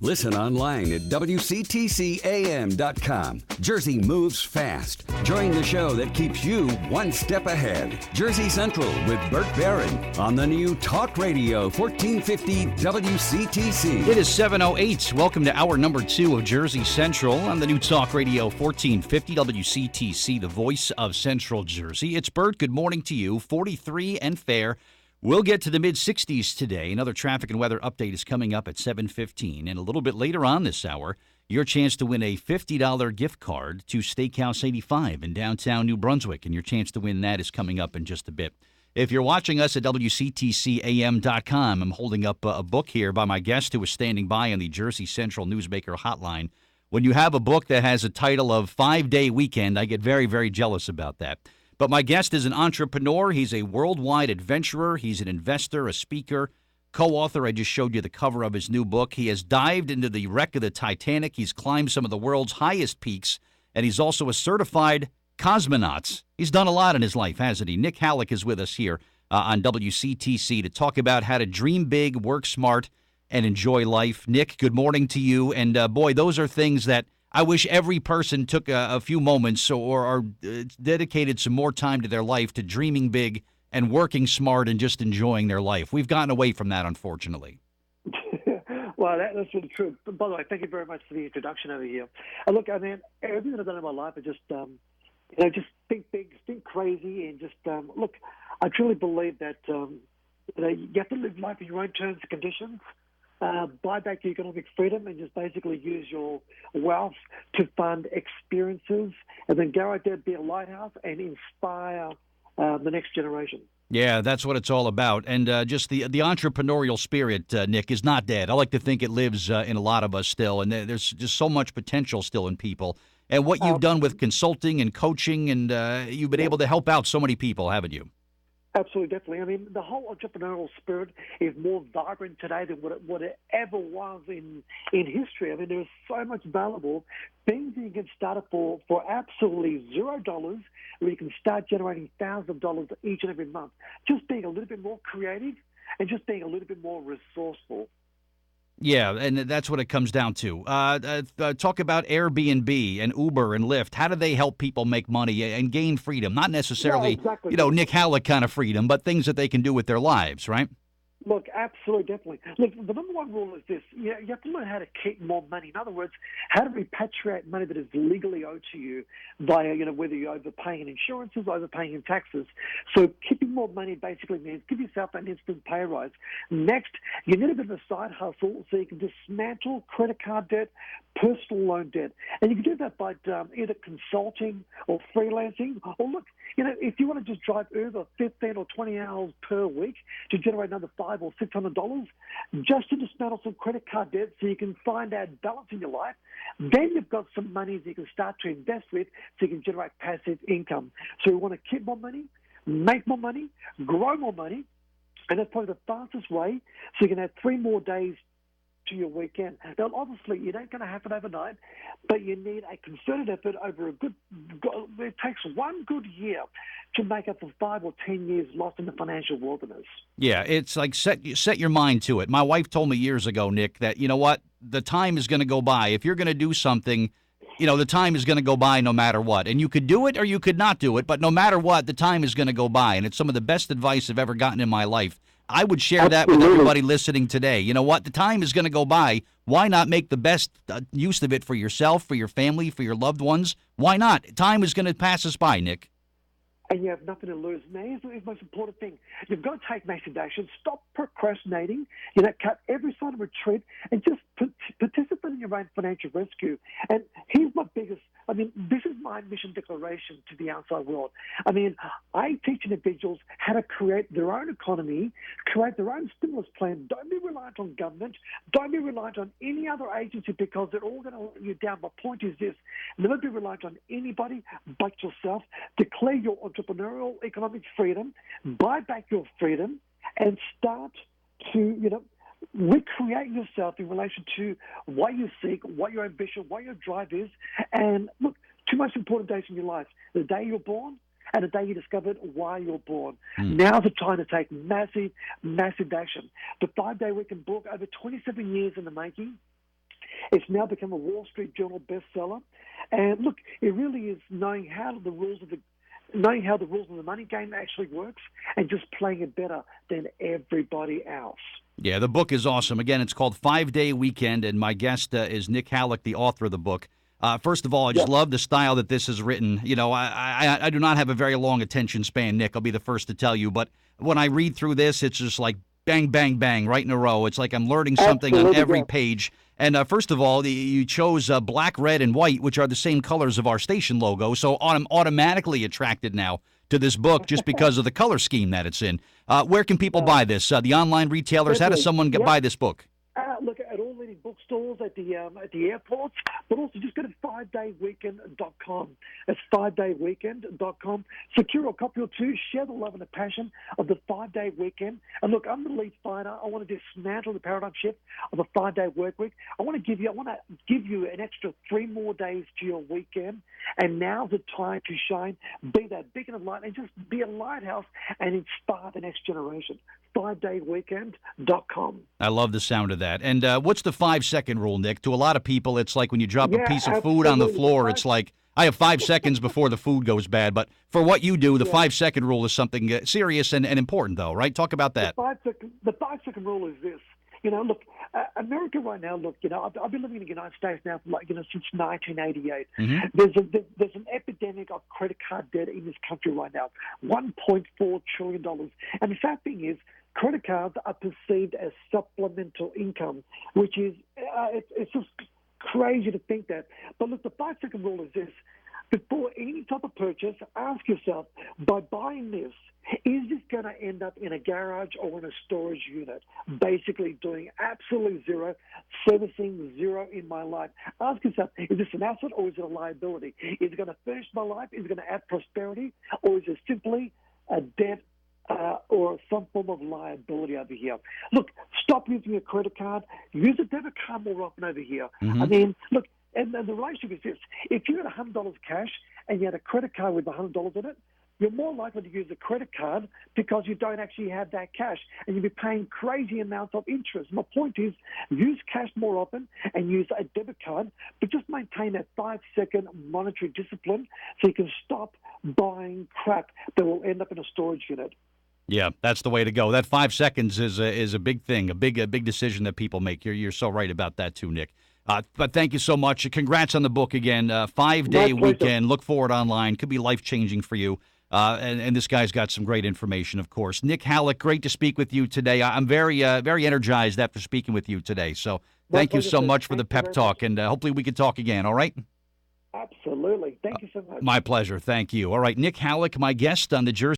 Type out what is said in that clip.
Listen online at WCTCAM.com. Jersey moves fast. Join the show that keeps you one step ahead. Jersey Central with Bert Barron on the new Talk Radio 1450 WCTC. It is 7:08. Welcome to hour number 2 of Jersey Central on the new Talk Radio 1450 WCTC, the voice of Central Jersey. It's Bert. Good morning to you. 43 and fair. We'll get to the mid-60s today. Another traffic and weather update is coming up at 7:15. And a little bit later on this hour, your chance to win a $50 gift card to Steakhouse 85 in downtown New Brunswick. And your chance to win that is coming up in just a bit. If you're watching us at WCTCAM.com, I'm holding up a book here by my guest who is standing by on the Jersey Central Newsmaker hotline. When you have a book that has a title of 5-Day Weekend, I get very, very jealous about that. But my guest is an entrepreneur. He's a worldwide adventurer. He's an investor, a speaker, co-author. I just showed you the cover of his new book. He has dived into the wreck of the Titanic. He's climbed some of the world's highest peaks, and he's also a certified cosmonaut. He's done a lot in his life, hasn't he? Nick Halleck is with us here on WCTC to talk about how to dream big, work smart, and enjoy life. Nick, good morning to you. And boy, those are things that I wish every person took a few moments or dedicated some more time to their life to dreaming big and working smart and just enjoying their life. We've gotten away from that, unfortunately. Well, that's really true. By the way, thank you very much for the introduction over here. Look, I mean, everything I've done in my life, I just, just think big, think crazy, and just, look, I truly believe that, you have to live life in your own terms and conditions. Buy back your economic freedom and just basically use your wealth to fund experiences, and then go out there, be a lighthouse, and inspire the next generation. Yeah, that's what it's all about. And just the entrepreneurial spirit, Nick, is not dead. I like to think it lives in a lot of us still, and there's just so much potential still in people. And what you've done with consulting and coaching, and you've been able to help out so many people, haven't you? Absolutely, definitely. I mean, the whole entrepreneurial spirit is more vibrant today than what it ever was in history. I mean, there's so much available. Things you can start up for absolutely $0, where you can start generating thousands of dollars each and every month. Just being a little bit more creative and just being a little bit more resourceful. Yeah, and that's what it comes down to. Talk about Airbnb and Uber and Lyft. How do they help people make money and gain freedom? Not necessarily, Nick Halleck kind of freedom, but things that they can do with their lives, right? Look, absolutely, definitely. Look, the number one rule is this. You have to learn how to keep more money. In other words, how to repatriate money that is legally owed to you via, whether you're overpaying in insurances, overpaying in taxes. So keeping more money basically means give yourself an instant pay rise. Next, you need a bit of a side hustle so you can dismantle credit card debt, personal loan debt. And you can do that by either consulting or freelancing. Or look, if you want to just drive Uber 15 or 20 hours per week to generate another $500 or $600, just to dismantle some credit card debt so you can find that balance in your life, then you've got some money that you can start to invest with so you can generate passive income. So we want to keep more money, make more money, grow more money, and that's probably the fastest way so you can have 3 more days to your weekend. Now, obviously, it ain't going to happen overnight, but you need a concerted effort over it takes 1 good year to make up for 5 or 10 years lost in the financial wilderness. Yeah, it's like set your mind to it. My wife told me years ago, Nick, that, you know what, the time is going to go by. If you're going to do something, the time is going to go by no matter what. And you could do it or you could not do it, but no matter what, the time is going to go by. And it's some of the best advice I've ever gotten in my life. I would share that with everybody listening today. You know what? The time is going to go by. Why not make the best use of it for yourself, for your family, for your loved ones? Why not? Time is going to pass us by, Nick. And you have nothing to lose. Now, here's the most important thing. You've got to take massive action. Stop procrastinating. Cut every sign of retreat and just participate in your own financial rescue. And here's my biggest, this is my mission declaration to the outside world. I teach individuals how to create their own economy, create their own stimulus plan. Don't be reliant on government. Don't be reliant on any other agency because they're all going to let you down. My point is this. Never be reliant on anybody but yourself. Declare your entrepreneurial economic freedom. Buy back your freedom and start to, recreate yourself in relation to what you seek, what your ambition, what your drive is. And look, 2 most important days in your life: the day you're born and the day you discovered why you're born. Now's the time to take massive, massive action. The 5-day weekend book, over 27 years in the making, It's now become a Wall Street Journal bestseller. And look, it really is knowing how the rules of the money game actually works and just playing it better than everybody else. Yeah, the book is awesome. Again, it's called 5-Day Weekend, and my guest is Nick Halleck, the author of the book. First of all, I just love the style that this is written. You know, I do not have a very long attention span, Nick. I'll be the first to tell you. But when I read through this, it's just like bang, bang, bang, right in a row. It's like I'm learning something on every page. And first of all, you chose black, red, and white, which are the same colors of our station logo. So I'm automatically attracted now to this book just because of the color scheme that it's in. Where can people buy this? The online retailers. How does someone buy this book? Look at all leading bookstores at the airports, but also just go to 5dayweekend.com. It's 5dayweekend.com. Secure a copy or two. Share the love and the passion of the 5-day weekend. And look, I'm the lead fighter. I want to dismantle the paradigm shift of a 5-day work week. I want to give you an extra 3 more days to your weekend. And now's the time to shine. Be that beacon of light and just be a lighthouse and inspire the next generation. 5dayweekend.com. I love the sound of that. And what's the 5-second rule, Nick? To a lot of people, it's like when you drop a piece of food on the floor, it's like, I have 5 seconds before the food goes bad. But for what you do, the 5-second rule is something serious and important, though, right? Talk about that. The 5-second rule is this. You know, look, America right now, look, you know, I've been living in the United States now for since 1988. Mm-hmm. There's an epidemic of credit card debt in this country right now, $1.4 trillion. And the fact thing is, credit cards are perceived as supplemental income, which is, it's just crazy to think that. But look, the 5-second rule is this. Before any type of purchase, ask yourself, by buying this, is this going to end up in a garage or in a storage unit? Basically doing absolutely zero, servicing zero in my life. Ask yourself, is this an asset or is it a liability? Is it going to furnish my life? Is it going to add prosperity? Or is it simply a debt or some form of liability over here? Look, stop using a credit card. Use a debit card more often over here. Mm-hmm. I mean, look, and the relationship is this. If you had $100 cash and you had a credit card with $100 in it, you're more likely to use a credit card because you don't actually have that cash and you'll be paying crazy amounts of interest. My point is, use cash more often and use a debit card, but just maintain that 5-second monetary discipline so you can stop buying crap that will end up in a storage unit. Yeah, that's the way to go. That 5 seconds is a big thing, a big decision that people make. You're so right about that too, Nick. But thank you so much. Congrats on the book again. 5-Day Weekend. Look for it online. Could be life-changing for you. And this guy's got some great information, of course. Nick Halleck, great to speak with you today. I'm very energized after speaking with you today. So thank you so much for the pep talk, and hopefully we can talk again, all right? Absolutely. Thank you so much. My pleasure. Thank you. All right, Nick Halleck, my guest on the Jersey